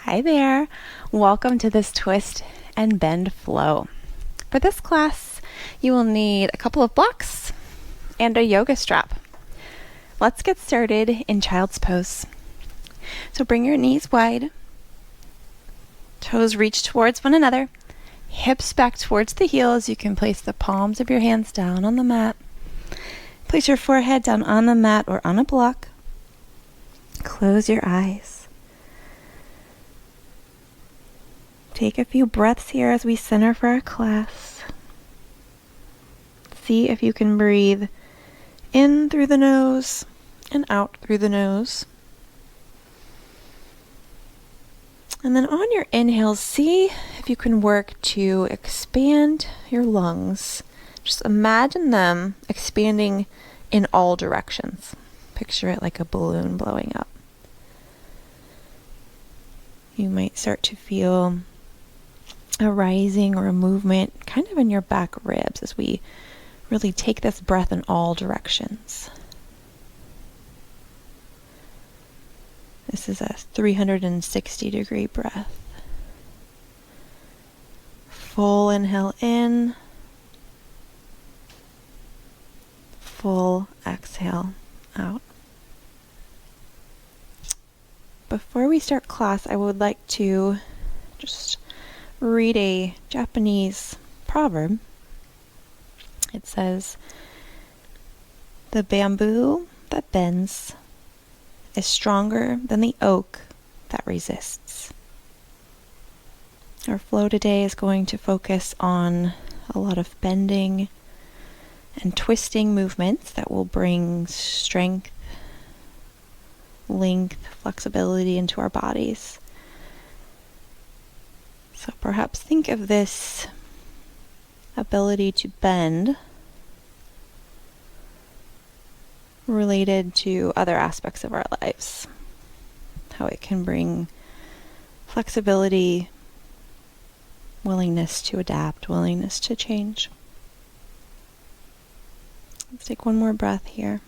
Hi there. Welcome to this twist and bend flow. For this class, you will need a couple of blocks and a yoga strap. Let's get started in child's pose. So bring your knees wide, toes reach towards one another, hips back towards the heels. You can place the palms of your hands down on the mat. Place your forehead down on the mat or on a block. Close your eyes. Take a few breaths here as we center for our class. See if you can breathe in through the nose and out through the nose. And then on your inhales, see if you can work to expand your lungs. Just imagine them expanding in all directions. Picture it like a balloon blowing up. You might start to feel a rising or a movement kind of in your back ribs as we really take this breath in all directions. This is a 360-degree breath. Full inhale in, full exhale out. Before we start class, I would like to just read a Japanese proverb. It says, "The bamboo that bends is stronger than the oak that resists." Our flow today is going to focus on a lot of bending and twisting movements that will bring strength, length, flexibility into our bodies. So perhaps think of this ability to bend related to other aspects of our lives. How it can bring flexibility, willingness to adapt, willingness to change. Let's take one more breath here.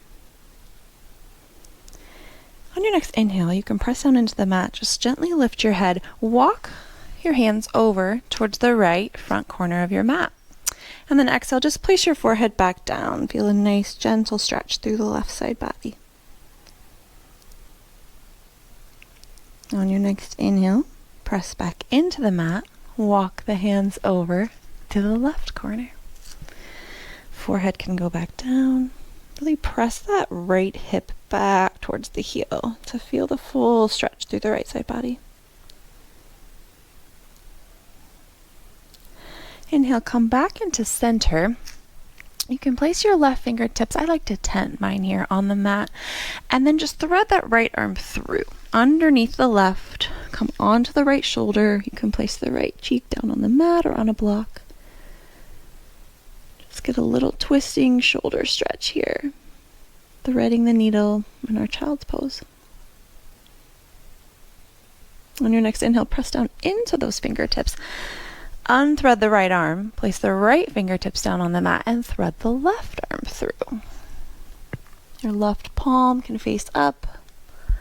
On your next inhale, you can press down into the mat. Just gently lift your head. Walk your hands over towards the right front corner of your mat. And then exhale, just place your forehead back down. Feel a nice gentle stretch through the left side body. On your next inhale, press back into the mat. Walk the hands over to the left corner. Forehead can go back down. Really press that right hip back towards the heel to feel the full stretch through the right side body. Inhale, come back into center. You can place your left fingertips, I like to tent mine here, on the mat, and then just thread that right arm through. Underneath the left, come onto the right shoulder. You can place the right cheek down on the mat or on a block. Just get a little twisting shoulder stretch here. Threading the needle in our child's pose. On your next inhale, press down into those fingertips. Unthread the right arm, place the right fingertips down on the mat, and thread the left arm through. Your left palm can face up. You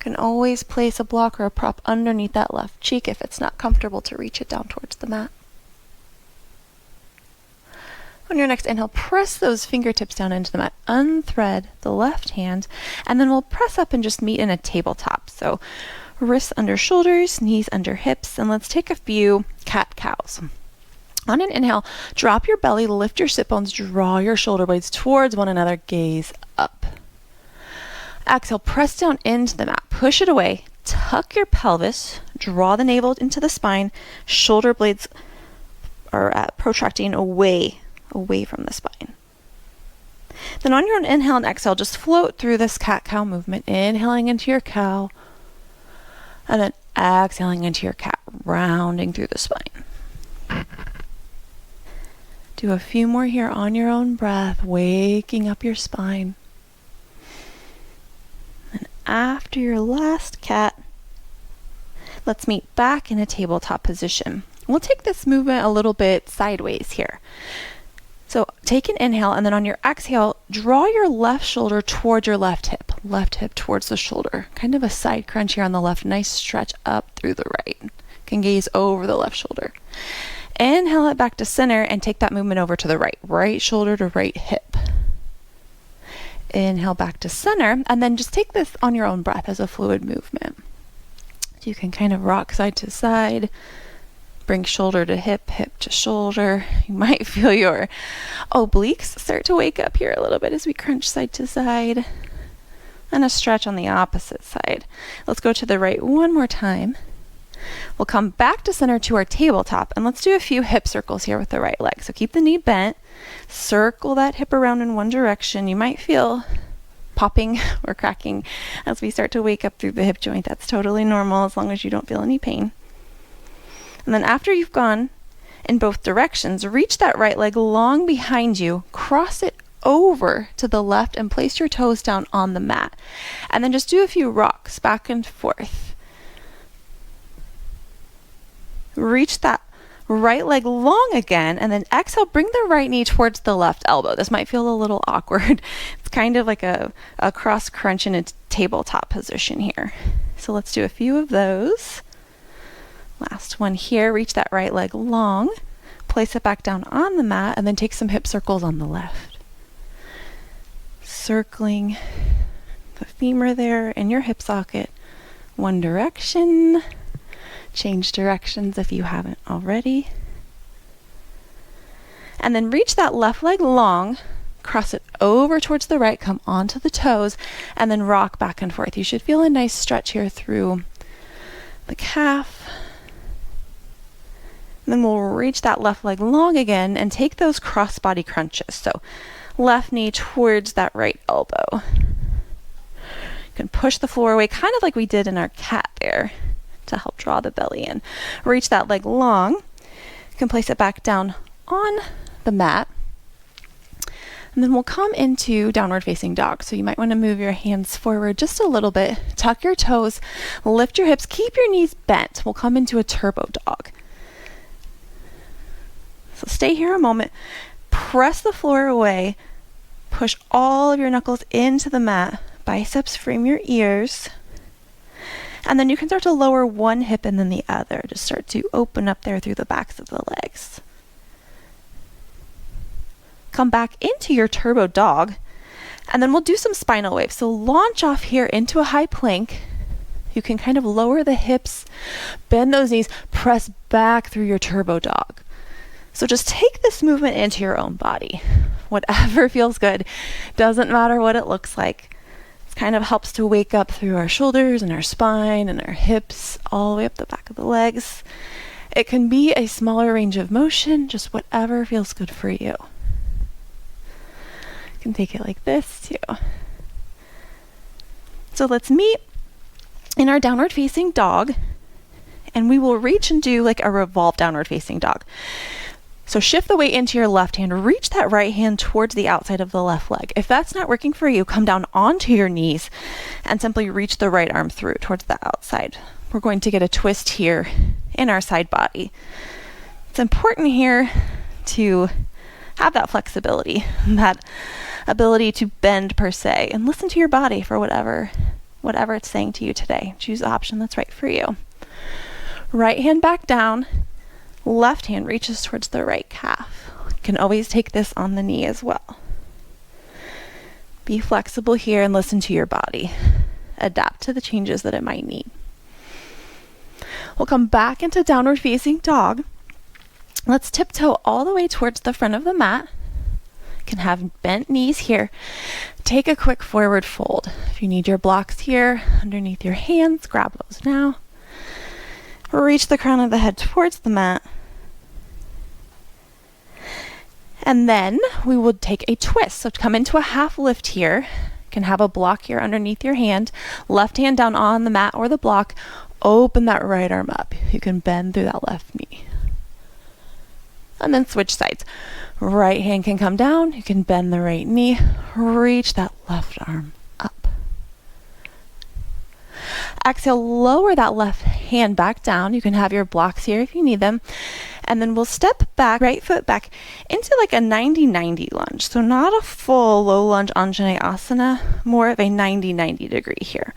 can always place a block or a prop underneath that left cheek if it's not comfortable to reach it down towards the mat. On your next inhale, press those fingertips down into the mat. Unthread the left hand, and then we'll press up and just meet in a tabletop. So wrists under shoulders, knees under hips, and let's take a few cat-cows. On an inhale, drop your belly, lift your sit bones, draw your shoulder blades towards one another, gaze up. Exhale, press down into the mat, push it away, tuck your pelvis, draw the navel into the spine, shoulder blades are protracting away from the spine. Then on your own inhale and exhale, just float through this cat-cow movement, inhaling into your cow, and then exhaling into your cat, rounding through the spine. Do a few more here on your own breath, waking up your spine. And after your last cat, let's meet back in a tabletop position. We'll take this movement a little bit sideways here. So take an inhale, and then on your exhale, draw your left shoulder towards your left hip towards the shoulder. Kind of a side crunch here on the left, nice stretch up through the right. You can gaze over the left shoulder. Inhale it back to center and take that movement over to the right shoulder to right hip. Inhale back to center, and then just take this on your own breath as a fluid movement. So you can kind of rock side to side, bring shoulder to hip, hip to shoulder. You might feel your obliques start to wake up here a little bit as we crunch side to side. And a stretch on the opposite side. Let's go to the right one more time. We'll come back to center to our tabletop, and let's do a few hip circles here with the right leg. So keep the knee bent, circle that hip around in one direction. You might feel popping or cracking as we start to wake up through the hip joint. That's totally normal as long as you don't feel any pain. And then after you've gone in both directions, reach that right leg long behind you, cross it over to the left, and place your toes down on the mat. And then just do a few rocks back and forth. Reach that right leg long again, and then exhale, bring the right knee towards the left elbow. This might feel a little awkward. It's kind of like a cross crunch in a tabletop position here. So let's do a few of those. Last one here, reach that right leg long, place it back down on the mat, and then take some hip circles on the left. Circling the femur there in your hip socket, one direction. Change directions if you haven't already. And then reach that left leg long, cross it over towards the right, come onto the toes, and then rock back and forth. You should feel a nice stretch here through the calf. And then we'll reach that left leg long again and take those cross body crunches. So left knee towards that right elbow. You can push the floor away, kind of like we did in our cat there, to help draw the belly in. Reach that leg long. You can place it back down on the mat. And then we'll come into downward facing dog. So you might want to move your hands forward just a little bit, tuck your toes, lift your hips, keep your knees bent. We'll come into a turbo dog. So stay here a moment, press the floor away, push all of your knuckles into the mat, biceps frame your ears. And then you can start to lower one hip and then the other to start to open up there through the backs of the legs. Come back into your turbo dog, and then we'll do some spinal waves. So launch off here into a high plank. You can kind of lower the hips, bend those knees, press back through your turbo dog. So just take this movement into your own body. Whatever feels good, doesn't matter what it looks like. Kind of helps to wake up through our shoulders and our spine and our hips, all the way up the back of the legs. It can be a smaller range of motion, just whatever feels good for you. You can take it like this too. So let's meet in our downward facing dog, and we will reach and do like a revolve downward facing dog. So shift the weight into your left hand, reach that right hand towards the outside of the left leg. If that's not working for you, come down onto your knees and simply reach the right arm through towards the outside. We're going to get a twist here in our side body. It's important here to have that flexibility, that ability to bend per se, and listen to your body for whatever it's saying to you today. Choose the option that's right for you. Right hand back down. Left hand reaches towards the right calf. You can always take this on the knee as well. Be flexible here and listen to your body. Adapt to the changes that it might need. We'll come back into downward facing dog. Let's tiptoe all the way towards the front of the mat. You can have bent knees here. Take a quick forward fold. If you need your blocks here underneath your hands, grab those now. Reach the crown of the head towards the mat. And then we will take a twist. So to come into a half lift here, you can have a block here underneath your hand, left hand down on the mat or the block, open that right arm up. You can bend through that left knee. And then switch sides. Right hand can come down, you can bend the right knee, reach that left arm up. Exhale, lower that left hand back down. You can have your blocks here if you need them. And then we'll step back, right foot back into like a 90-90 lunge. So not a full low lunge Anjaneyasana, more of a 90-90 degree here.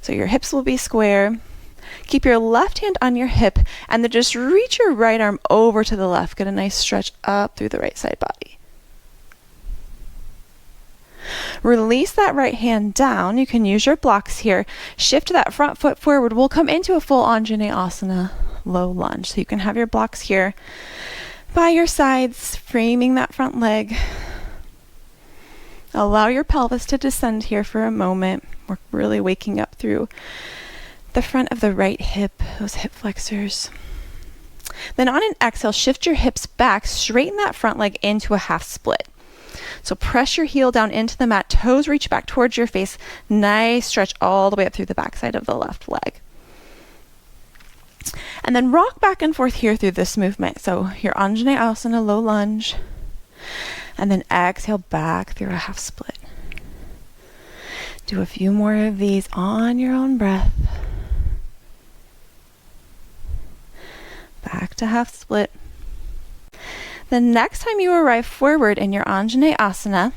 So your hips will be square. Keep your left hand on your hip and then just reach your right arm over to the left. Get a nice stretch up through the right side body. Release that right hand down. You can use your blocks here. Shift that front foot forward. We'll come into a full Anjaneyasana low lunge. So you can have your blocks here by your sides, framing that front leg. Allow your pelvis to descend here for a moment. We're really waking up through the front of the right hip, those hip flexors. Then on an exhale, shift your hips back, straighten that front leg into a half split. So press your heel down into the mat, toes reach back towards your face, nice stretch all the way up through the backside of the left leg. And then rock back and forth here through this movement. So your Anjaneyasana low lunge, and then exhale back through a half split. Do a few more of these on your own breath. Back to half split. The next time you arrive forward in your Anjaneyasana,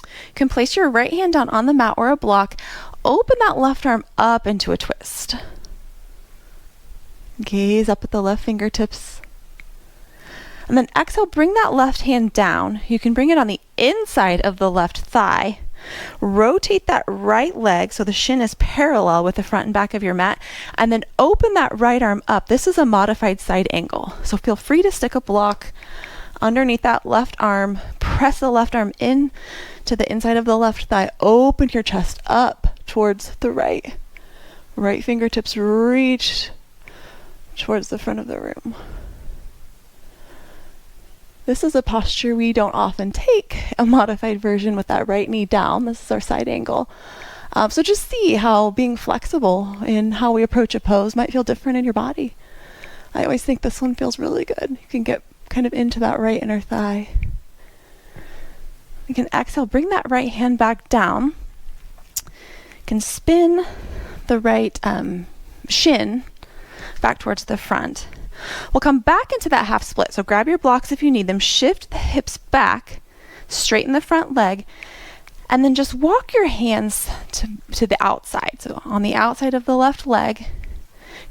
you can place your right hand down on the mat or a block. Open that left arm up into a twist. Gaze up at the left fingertips. And then exhale, bring that left hand down. You can bring it on the inside of the left thigh. Rotate that right leg so the shin is parallel with the front and back of your mat, and then open that right arm up. This is a modified side angle, so feel free to stick a block underneath that left arm. Press the left arm in to the inside of the left thigh. Open your chest up towards the right. Right fingertips reach towards the front of the room. This is a posture we don't often take, a modified version with that right knee down. This is our side angle. So just see how being flexible in how we approach a pose might feel different in your body. I always think this one feels really good. You can get kind of into that right inner thigh. You can exhale, bring that right hand back down. You can spin the right shin back towards the front. We'll come back into that half split. So grab your blocks if you need them. Shift the hips back, straighten the front leg, and then just walk your hands to the outside. So on the outside of the left leg, you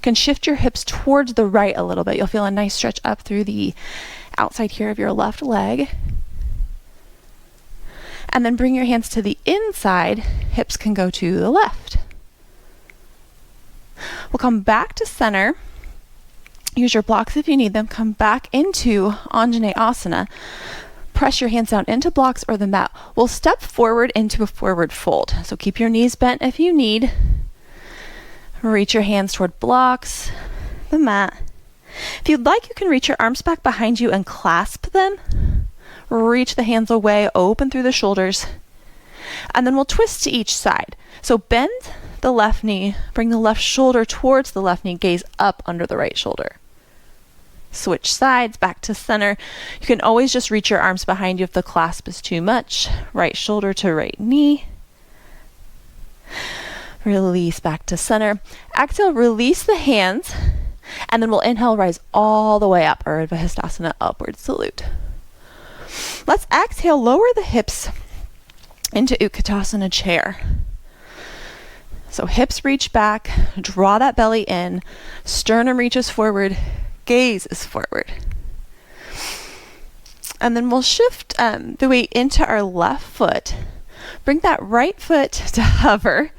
can shift your hips towards the right a little bit. You'll feel a nice stretch up through the outside here of your left leg. And then bring your hands to the inside. Hips can go to the left. We'll come back to center. Use your blocks if you need them. Come back into Anjaneyasana. Press your hands down into blocks or the mat. We'll step forward into a forward fold. So keep your knees bent if you need. Reach your hands toward blocks, the mat. If you'd like, you can reach your arms back behind you and clasp them. Reach the hands away, open through the shoulders. And then we'll twist to each side. So bend the left knee, bring the left shoulder towards the left knee, gaze up under the right shoulder. Switch sides, back to center. You can always just reach your arms behind you if the clasp is too much. Right shoulder to right knee. Release back to center. Exhale, release the hands. And then we'll inhale, rise all the way up, Urdhva Hastasana, upward salute. Let's exhale, lower the hips into Utkatasana chair. So hips reach back, draw that belly in, sternum reaches forward, gaze is forward. And then we'll shift the weight into our left foot. Bring that right foot to hover.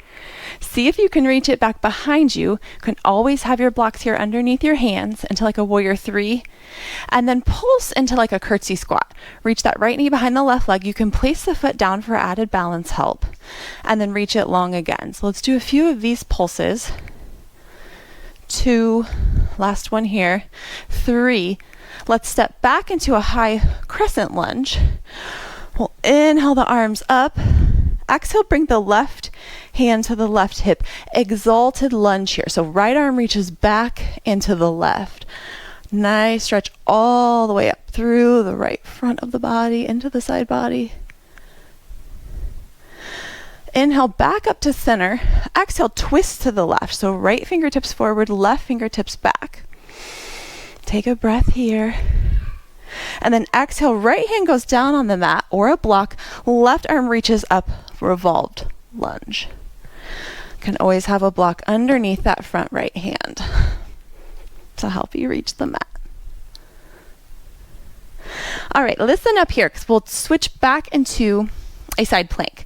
See if you can reach it back behind you. You can always have your blocks here underneath your hands into like a warrior three. And then pulse into like a curtsy squat. Reach that right knee behind the left leg. You can place the foot down for added balance help. And then reach it long again. So let's do a few of these pulses. 2, last one here. 3. Let's step back into a high crescent lunge. We'll inhale the arms up. Exhale, bring the left hand to the left hip. Exalted lunge here. So right arm reaches back into the left. Nice stretch all the way up through the right front of the body, into the side body. Inhale back up to center. Exhale, twist to the left. So right fingertips forward, left fingertips back. Take a breath here. And then exhale, right hand goes down on the mat or a block. Left arm reaches up, revolved lunge. Can always have a block underneath that front right hand to help you reach the mat. All right, listen up here because we'll switch back into a side plank.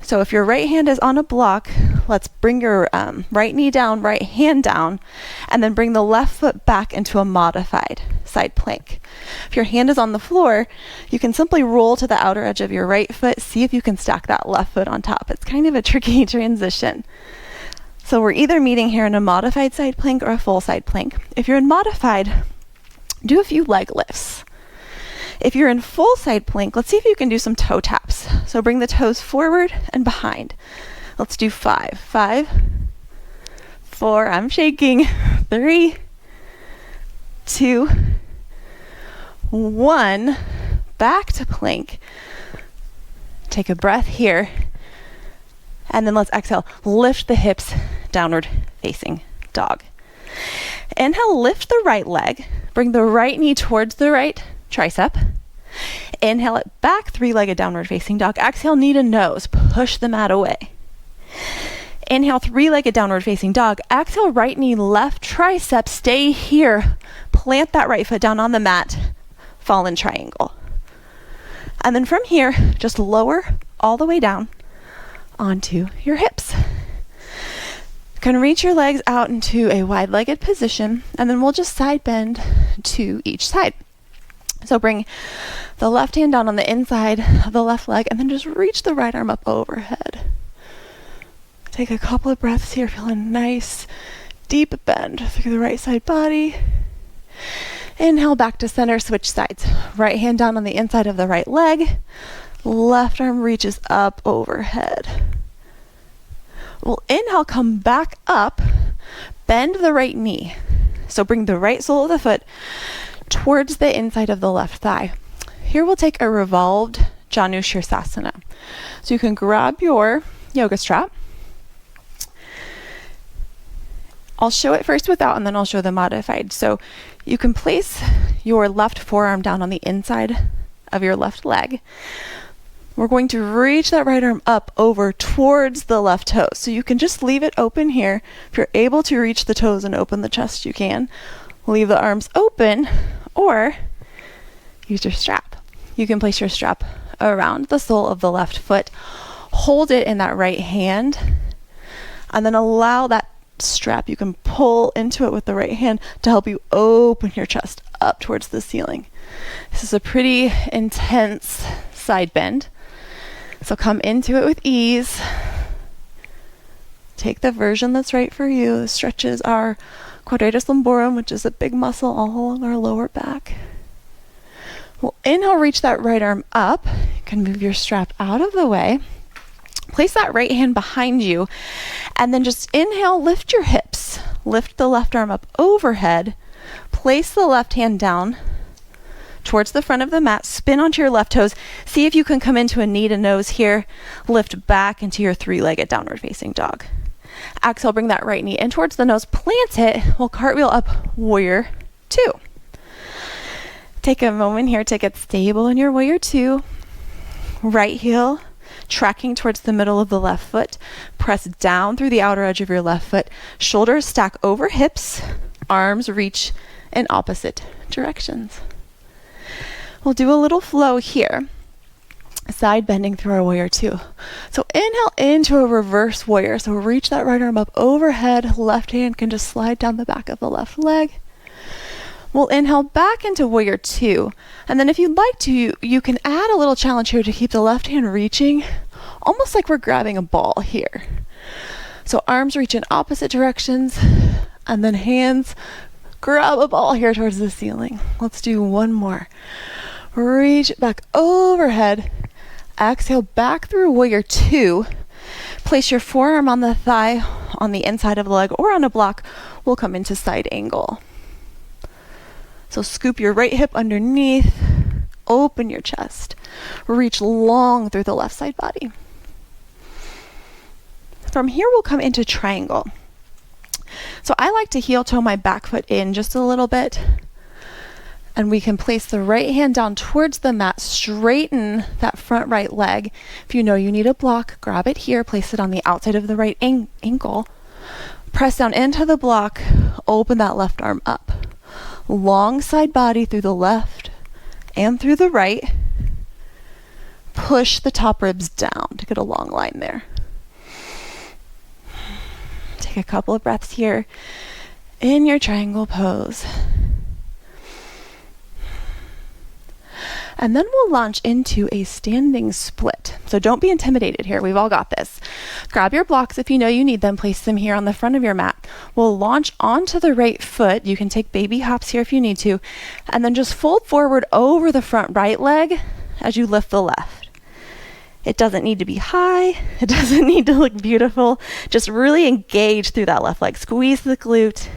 So if your right hand is on a block, let's bring your right knee down, right hand down, and then bring the left foot back into a modified side plank. If your hand is on the floor, you can simply roll to the outer edge of your right foot, see if you can stack that left foot on top. It's kind of a tricky transition. So we're either meeting here in a modified side plank or a full side plank. If you're in modified, do a few leg lifts. If you're in full side plank, let's see if you can do some toe taps. So bring the toes forward and behind. Let's do 5. 5, 4, I'm shaking. 3, 2, 1. Back to plank. Take a breath here. And then let's exhale. Lift the hips, downward facing dog. Inhale, lift the right leg. Bring the right knee towards the right tricep. Inhale it back, three-legged downward facing dog. Exhale, knee to nose, push the mat away. Inhale, three-legged downward facing dog. Exhale, right knee, left tricep. Stay here. Plant that right foot down on the mat. Fallen triangle. And then from here, just lower all the way down onto your hips. You can reach your legs out into a wide-legged position, and then we'll just side bend to each side. So bring the left hand down on the inside of the left leg and then just reach the right arm up overhead. Take a couple of breaths here, feeling nice, deep bend through the right side body. Inhale back to center, switch sides. Right hand down on the inside of the right leg. Left arm reaches up overhead. We'll inhale, come back up, bend the right knee. So bring the right sole of the foot towards the inside of the left thigh. Here we'll take a revolved Janu Shirsasana. So you can grab your yoga strap. I'll show it first without, and then I'll show the modified. So you can place your left forearm down on the inside of your left leg. We're going to reach that right arm up over towards the left toe. So you can just leave it open here. If you're able to reach the toes and open the chest, you can. Leave the arms open or use your strap. You can place your strap around the sole of the left foot, hold it in that right hand, and then allow that strap, you can pull into it with the right hand to help you open your chest up towards the ceiling. This is a pretty intense side bend. So come into it with ease. Take the version that's right for you. The stretches are quadratus lumborum, which is a big muscle all along our lower back. We'll inhale, reach that right arm up. You can move your strap out of the way. Place that right hand behind you, and then just inhale, lift your hips. Lift the left arm up overhead. Place the left hand down towards the front of the mat. Spin onto your left toes. See if you can come into a knee to nose here. Lift back into your three-legged downward facing dog. Exhale, bring that right knee in towards the nose, plant it. We'll cartwheel up, warrior two. Take a moment here to get stable in your warrior two. Right heel tracking towards the middle of the left foot. Press down through the outer edge of your left foot. Shoulders stack over hips. Arms reach in opposite directions. We'll do a little flow here. Side bending through our warrior two. So inhale into a reverse warrior. So reach that right arm up overhead. Left hand can just slide down the back of the left leg. We'll inhale back into warrior two. And then if you'd like to, you can add a little challenge here to keep the left hand reaching, almost like we're grabbing a ball here. So arms reach in opposite directions, and then hands grab a ball here towards the ceiling. Let's do one more. Reach it back overhead. Exhale back through warrior two. Place your forearm on the thigh on the inside of the leg or on a block. We'll come into side angle. So scoop your right hip underneath. Open your chest. Reach long through the left side body. From here, we'll come into triangle. So I like to heel toe my back foot in just a little bit. And we can place the right hand down towards the mat, straighten that front right leg. If you know you need a block, grab it here, place it on the outside of the right ankle. Press down into the block, open that left arm up. Long side body through the left and through the right. Push the top ribs down to get a long line there. Take a couple of breaths here in your triangle pose. And then we'll launch into a standing split. So don't be intimidated here. We've all got this. Grab your blocks if you know you need them. Place them here on the front of your mat. We'll launch onto the right foot. You can take baby hops here if you need to. And then just fold forward over the front right leg as you lift the left. It doesn't need to be high. It doesn't need to look beautiful. Just really engage through that left leg. Squeeze the glute.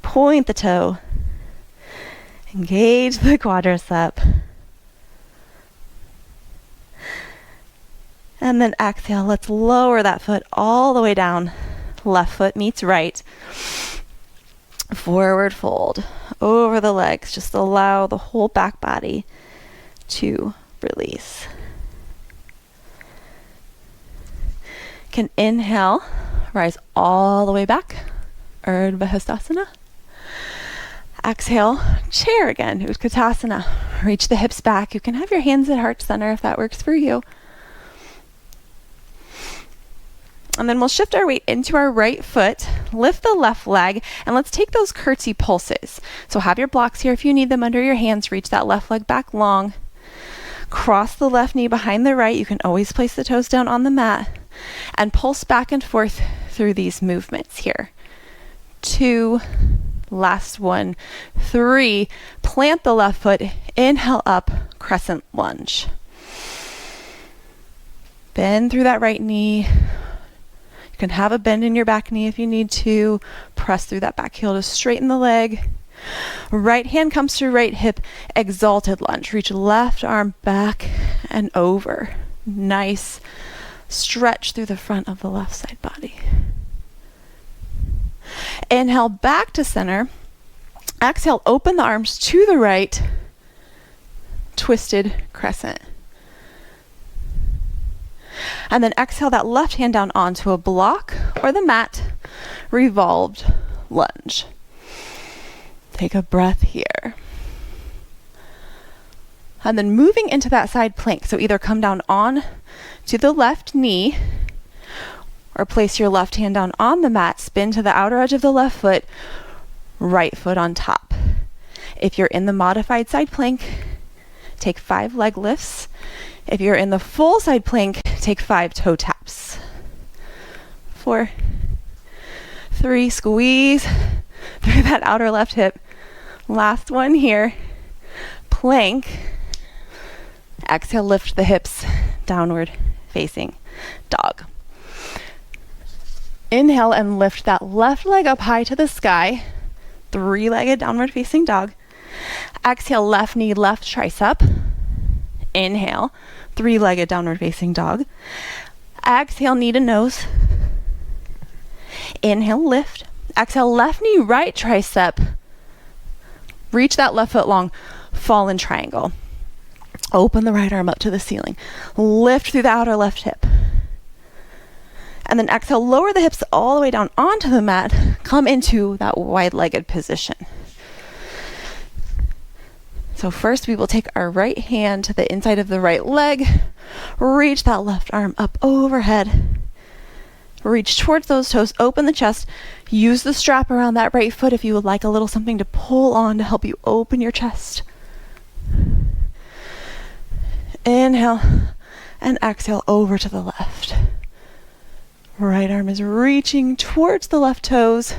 Point the toe. Engage the quadricep. And then exhale, let's lower that foot all the way down. Left foot meets right. Forward fold over the legs. Just allow the whole back body to release. Can inhale, rise all the way back. Urdhva Hastasana. Exhale, chair again, Utkatasana. Reach the hips back. You can have your hands at heart center if that works for you. And then we'll shift our weight into our right foot, lift the left leg, and let's take those curtsy pulses. So have your blocks here if you need them under your hands. Reach that left leg back long. Cross the left knee behind the right. You can always place the toes down on the mat. And pulse back and forth through these movements here. 2, last 1, 3. Plant the left foot, inhale up, crescent lunge. Bend through that right knee. You can have a bend in your back knee if you need to. Press through that back heel to straighten the leg. Right hand comes to right hip, exalted lunge. Reach left arm back and over. Nice stretch through the front of the left side body. Inhale back to center. Exhale, open the arms to the right. Twisted crescent. And then exhale that left hand down onto a block or the mat. Revolved lunge. Take a breath here. And then moving into that side plank. So either come down on to the left knee or place your left hand down on the mat. Spin to the outer edge of the left foot. Right foot on top. If you're in the modified side plank, take 5 leg lifts. If you're in the full side plank, take 5 toe taps. 4, 3, squeeze through that outer left hip. Last one here. Plank. Exhale, lift the hips, downward facing dog. Inhale and lift that left leg up high to the sky. 3-legged downward facing dog. Exhale, left knee, left tricep. Inhale, 3-legged downward facing dog. Exhale, knee to nose. Inhale, lift. Exhale, left knee, right tricep. Reach that left foot long, fall in triangle. Open the right arm up to the ceiling. Lift through the outer left hip. And then exhale, lower the hips all the way down onto the mat. Come into that wide-legged position. So first we will take our right hand to the inside of the right leg. Reach that left arm up overhead. Reach towards those toes, open the chest. Use the strap around that right foot if you would like a little something to pull on to help you open your chest. Inhale and exhale over to the left. Right arm is reaching towards the left toes,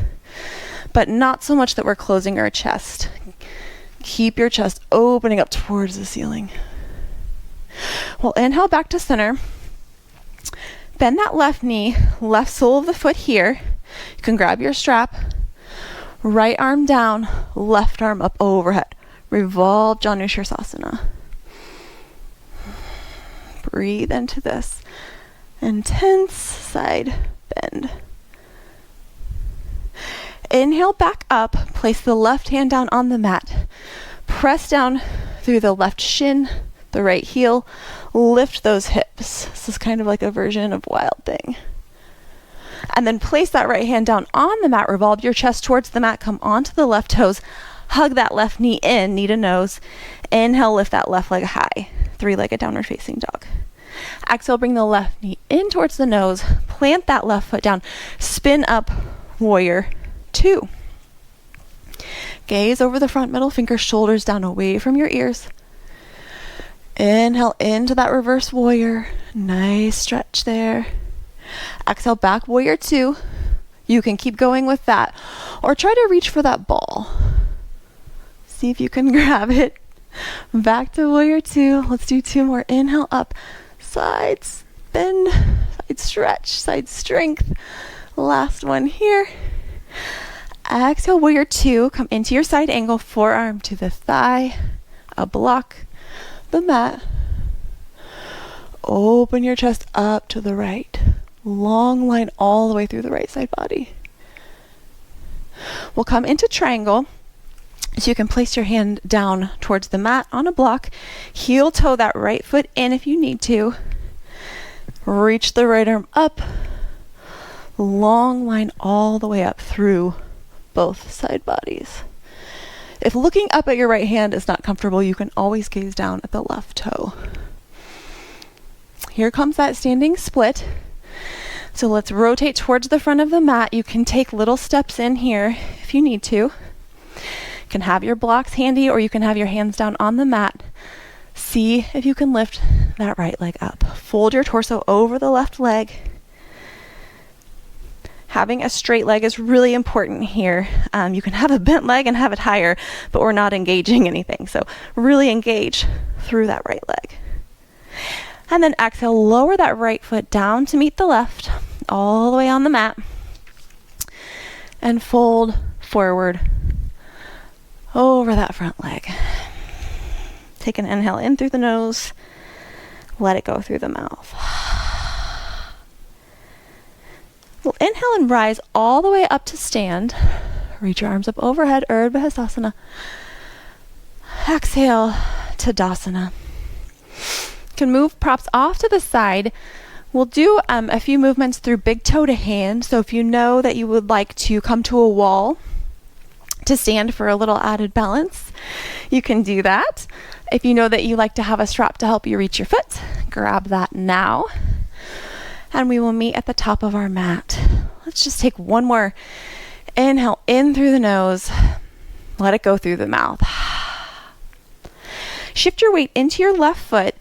but not so much that we're closing our chest. Keep your chest opening up towards the ceiling. We'll inhale back to center. Bend that left knee, left sole of the foot here. You can grab your strap. Right arm down, left arm up overhead. Revolve Janu Shirsasana. Breathe into this intense side bend. Inhale back up, place the left hand down on the mat. Press down through the left shin, the right heel, lift those hips. This is kind of like a version of Wild Thing. And then place that right hand down on the mat, revolve your chest towards the mat, come onto the left toes, hug that left knee in, knee to nose. Inhale, lift that left leg high, three-legged downward facing dog. Exhale, bring the left knee in towards the nose, plant that left foot down, spin up, warrior two. Gaze over the front middle finger, shoulders down away from your ears. Inhale into that reverse warrior. Nice stretch there. Exhale, back warrior two. You can keep going with that, or try to reach for that ball. See if you can grab it. Back to warrior two. Let's do two more. Inhale up, sides, bend, side stretch, side strength. Last one here. Exhale, warrior two. Come into your side angle, forearm to the thigh, a block the mat. Open your chest up to the right. Long line all the way through the right side body. We'll come into triangle. So you can place your hand down towards the mat on a block. Heel toe that right foot in if you need to. Reach the right arm up. Long line all the way up through both side bodies. If looking up at your right hand is not comfortable, you can always gaze down at the left toe. Here comes that standing split. So let's rotate towards the front of the mat. You can take little steps in here if you need to. You can have your blocks handy, or you can have your hands down on the mat. See if you can lift that right leg up. Fold your torso over the left leg. Having a straight leg is really important here. You can have a bent leg and have it higher, but we're not engaging anything. So really engage through that right leg. And then exhale, lower that right foot down to meet the left, all the way on the mat. And fold forward over that front leg. Take an inhale in through the nose. Let it go through the mouth. We'll inhale and rise all the way up to stand. Reach your arms up overhead, Urdhva Hastasana. Exhale, Tadasana. You can move props off to the side. We'll do a few movements through big toe to hand. So if you know that you would like to come to a wall to stand for a little added balance, you can do that. If you know that you like to have a strap to help you reach your foot, grab that now. And we will meet at the top of our mat. Let's just take one more inhale in through the nose. Let it go through the mouth. Shift your weight into your left foot.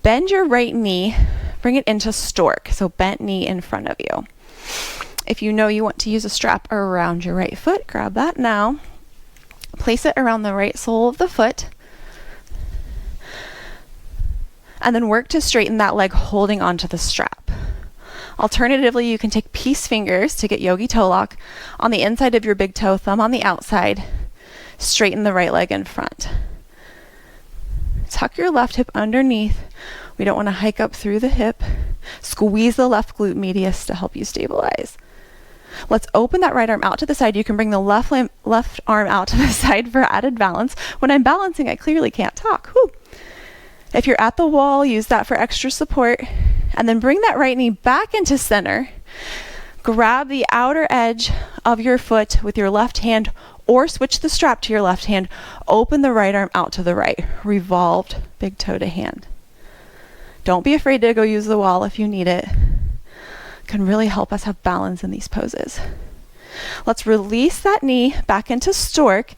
Bend your right knee. Bring it into stork. So bent knee in front of you. If you know you want to use a strap around your right foot, grab that now. Place it around the right sole of the foot. And then work to straighten that leg holding onto the strap. Alternatively, you can take peace fingers to get yogi toe lock on the inside of your big toe, thumb on the outside. Straighten the right leg in front. Tuck your left hip underneath. We don't want to hike up through the hip. Squeeze the left glute medius to help you stabilize. Let's open that right arm out to the side. You can bring the left arm out to the side for added balance. When I'm balancing, I clearly can't talk. Whew. If you're at the wall, use that for extra support. And then bring that right knee back into center. Grab the outer edge of your foot with your left hand, or switch the strap to your left hand. Open the right arm out to the right. Revolved big toe to hand. Don't be afraid to go use the wall if you need it. It can really help us have balance in these poses. Let's release that knee back into stork.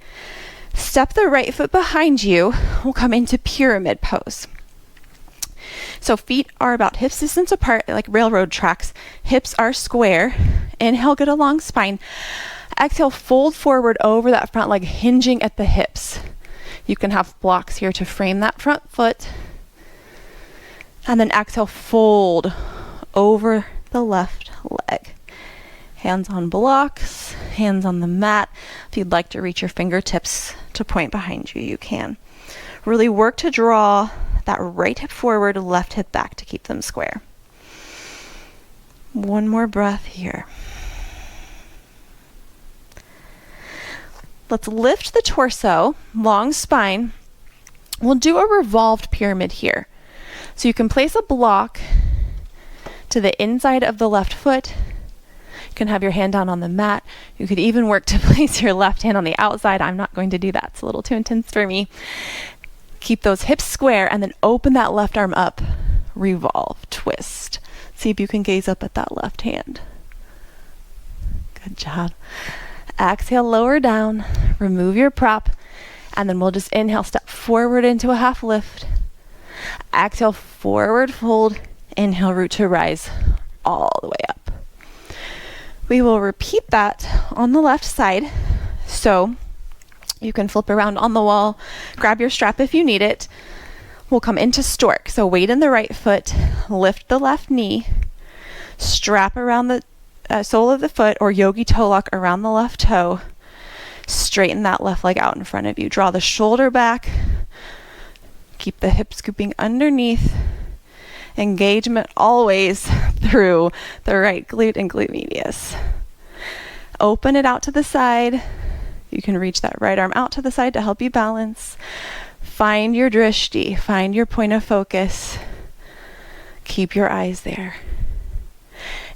Step the right foot behind you. We'll come into pyramid pose. So feet are about hips distance apart, like railroad tracks. Hips are square. Inhale, get a long spine. Exhale, fold forward over that front leg, hinging at the hips. You can have blocks here to frame that front foot. And then exhale, fold over the left leg. Hands on blocks, hands on the mat. If you'd like to reach your fingertips to point behind you, you can. Really work to draw that right hip forward, left hip back to keep them square. One more breath here. Let's lift the torso, long spine. We'll do a revolved pyramid here. So you can place a block to the inside of the left foot. You can have your hand down on the mat. You could even work to place your left hand on the outside. I'm not going to do that. It's a little too intense for me. Keep those hips square and then open that left arm up. Revolve, twist. See if you can gaze up at that left hand. Good job. Exhale, lower down. Remove your prop. And then we'll just inhale, step forward into a half lift. Exhale, forward fold. Inhale, root to rise all the way up. We will repeat that on the left side. So you can flip around on the wall, grab your strap if you need it. We'll come into stork. So weight in the right foot, lift the left knee, strap around the sole of the foot or yogi toe lock around the left toe. Straighten that left leg out in front of you. Draw the shoulder back. Keep the hip scooping underneath. Engagement always through the right glute and glute medius. Open it out to the side. You can reach that right arm out to the side to help you balance. Find your drishti. Find your point of focus. Keep your eyes there.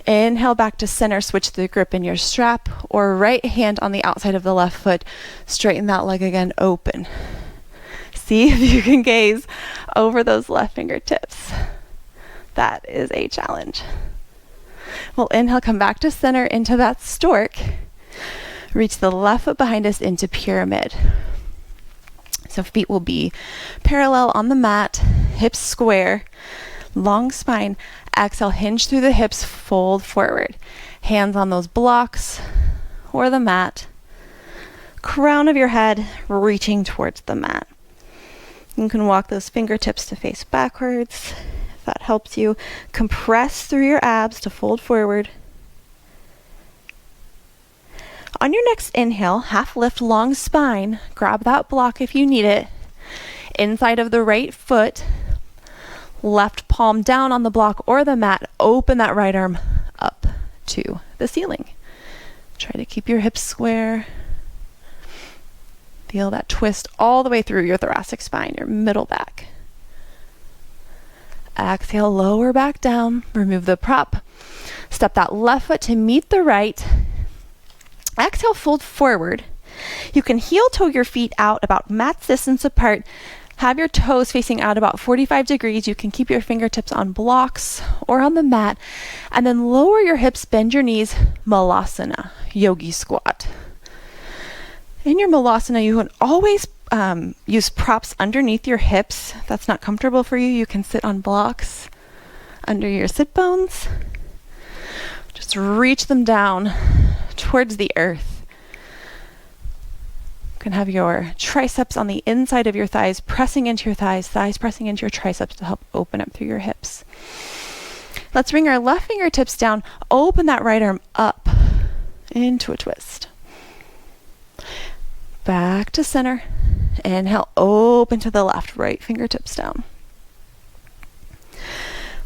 Inhale back to center, switch the grip in your strap, or right hand on the outside of the left foot. Straighten that leg again, open. See if you can gaze over those left fingertips. That is a challenge. We'll inhale, come back to center into that stork. Reach the left foot behind us into pyramid. So feet will be parallel on the mat, hips square, long spine. Exhale, hinge through the hips, fold forward. Hands on those blocks or the mat. Crown of your head reaching towards the mat. You can walk those fingertips to face backwards if that helps you. Compress through your abs to fold forward. On your next inhale, half lift, long spine. Grab that block if you need it. Inside of the right foot. Left palm down on the block or the mat. Open that right arm up to the ceiling. Try to keep your hips square. Feel that twist all the way through your thoracic spine, your middle back. Exhale, lower back down. Remove the prop. Step that left foot to meet the right. Exhale, fold forward. You can heel toe your feet out about mat distance apart. Have your toes facing out about 45 degrees. You can keep your fingertips on blocks or on the mat. And then lower your hips, bend your knees, Malasana, yogi squat. In your Malasana, you can always use props underneath your hips. If that's not comfortable for you, you can sit on blocks under your sit bones. Just reach them down towards the earth. You can have your triceps on the inside of your thighs, pressing into your thighs pressing into your triceps to help open up through your hips. Let's bring our left fingertips down, open that right arm up into a twist. Back to center. Inhale, open to the left, right fingertips down.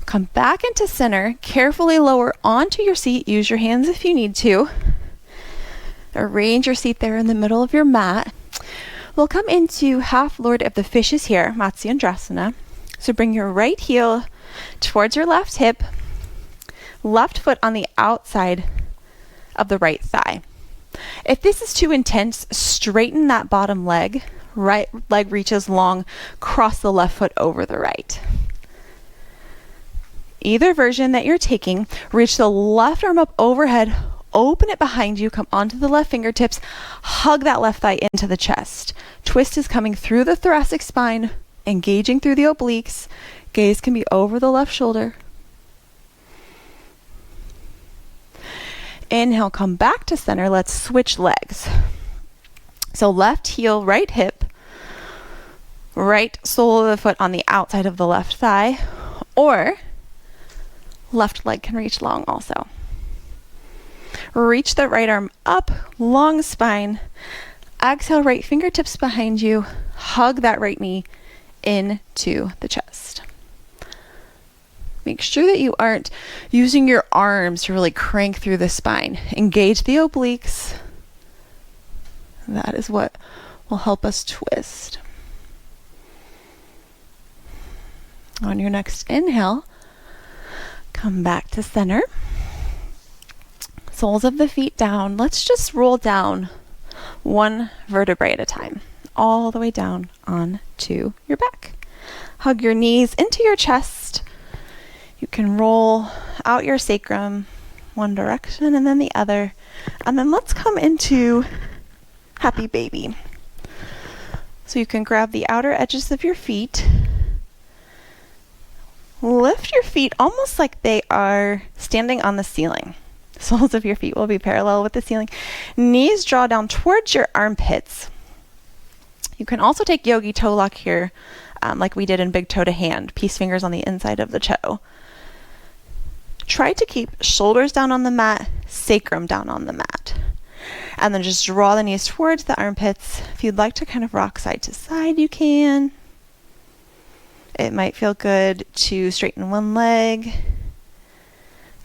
Come back into center, carefully lower onto your seat. Use your hands if you need to. Arrange your seat there in the middle of your mat. We'll come into half Lord of the Fishes here, Matsyendrasana. So bring your right heel towards your left hip, left foot on the outside of the right thigh. If this is too intense, straighten that bottom leg. Right leg reaches long, cross the left foot over the right. Either version that you're taking, reach the left arm up overhead, open it behind you, come onto the left fingertips, hug that left thigh into the chest. Twist is coming through the thoracic spine, engaging through the obliques. Gaze can be over the left shoulder. Inhale, come back to center. Let's switch legs. So left heel, right hip, right sole of the foot on the outside of the left thigh, or left leg can reach long also. Reach the right arm up, long spine. Exhale, right fingertips behind you. Hug that right knee into the chest. Make sure that you aren't using your arms to really crank through the spine. Engage the obliques. That is what will help us twist. On your next inhale, come back to center. Soles of the feet down. Let's just roll down one vertebrae at a time, all the way down onto your back. Hug your knees into your chest. You can roll out your sacrum one direction and then the other. And then let's come into happy baby. So you can grab the outer edges of your feet. Lift your feet almost like they are standing on the ceiling. The soles of your feet will be parallel with the ceiling. Knees draw down towards your armpits. You can also take yogi toe lock here, like we did in big toe to hand, peace fingers on the inside of the toe. Try to keep shoulders down on the mat, sacrum down on the mat. And then just draw the knees towards the armpits. If you'd like to kind of rock side to side, you can. It might feel good to straighten one leg,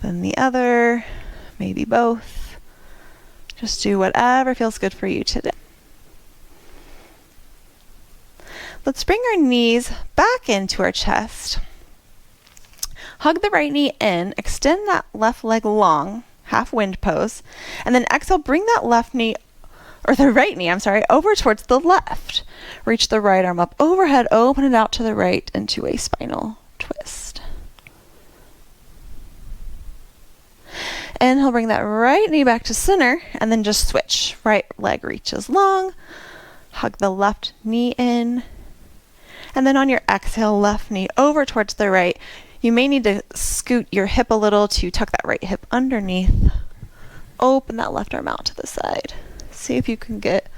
then the other, maybe both. Just do whatever feels good for you today. Let's bring our knees back into our chest. Hug the right knee in, extend that left leg long, half wind pose, and then exhale, bring that left knee, or the right knee, over towards the left. Reach the right arm up overhead, open it out to the right into a spinal twist. Inhale, bring that right knee back to center, and then just switch. Right leg reaches long, hug the left knee in, and then on your exhale, left knee over towards the right. You may need to scoot your hip a little to tuck that right hip underneath. Open that left arm out to the side. See if you can get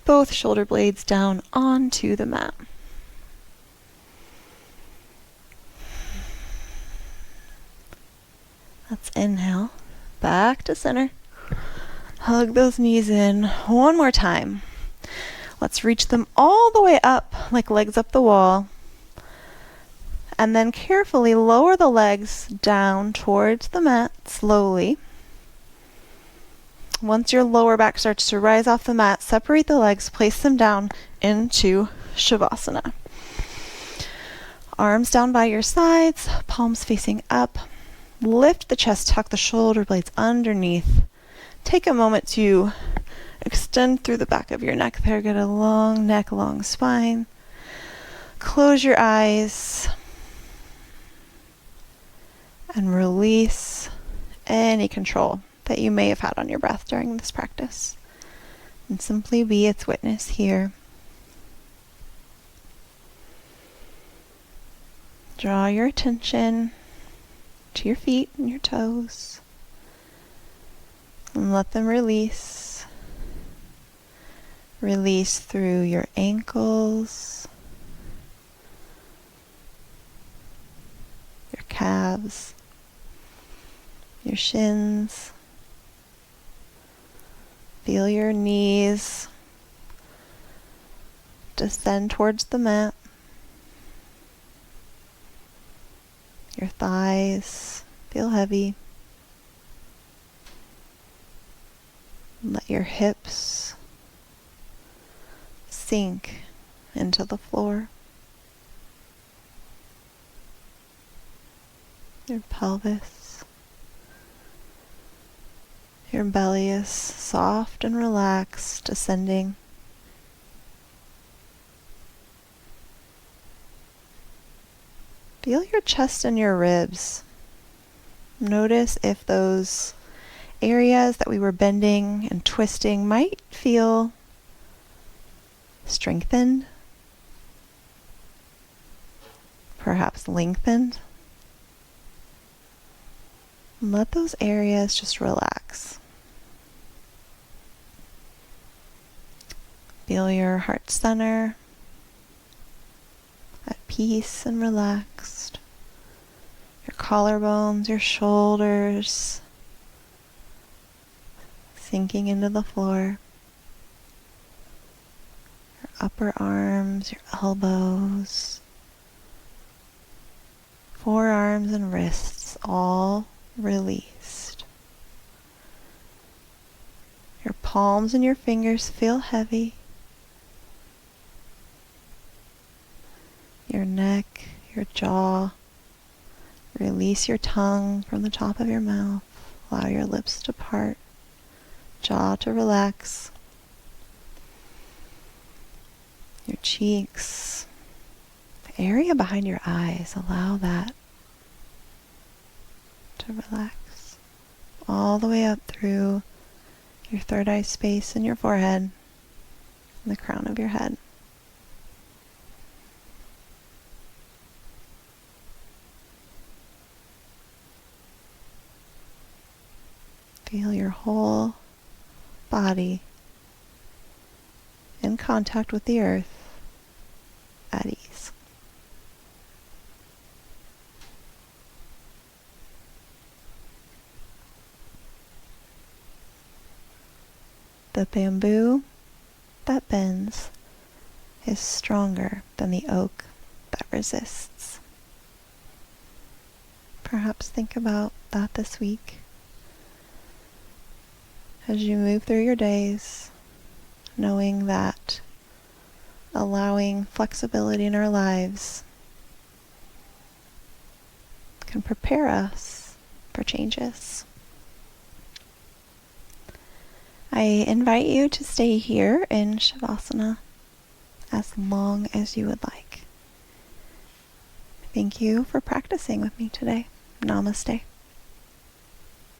both shoulder blades down onto the mat. Let's inhale, back to center. Hug those knees in one more time. Let's reach them all the way up, like legs up the wall. And then carefully lower the legs down towards the mat slowly. Once your lower back starts to rise off the mat, separate the legs, place them down into Shavasana. Arms down by your sides, palms facing up. Lift the chest, tuck the shoulder blades underneath. Take a moment to extend through the back of your neck there. Get a long neck, long spine. Close your eyes and release any control that you may have had on your breath during this practice. And simply be its witness here. Draw your attention to your feet and your toes. And let them release. Release through your ankles, your calves, your shins. Feel your knees descend towards the mat. Your thighs feel heavy. Let your hips sink into the floor. Your pelvis. Your belly is soft and relaxed, descending. Feel your chest and your ribs. Notice if those areas that we were bending and twisting might feel strengthened, perhaps lengthened. Let those areas just relax. Feel your heart center at peace and relaxed. Your collarbones, your shoulders sinking into the floor. Your upper arms, your elbows forearms and wrists all released. Your palms and your fingers feel heavy. Your neck, your jaw. Release your tongue from the top of your mouth. Allow your lips to part, jaw to relax. Your cheeks, the area behind your eyes, allow that to relax. All the way up through your third eye space in your forehead and the crown of your head. Feel your whole body in contact with the earth at ease. The bamboo that bends is stronger than the oak that resists. Perhaps think about that this week as you move through your days, knowing that allowing flexibility in our lives can prepare us for changes. I invite you to stay here in Shavasana as long as you would like. Thank you for practicing with me today. Namaste.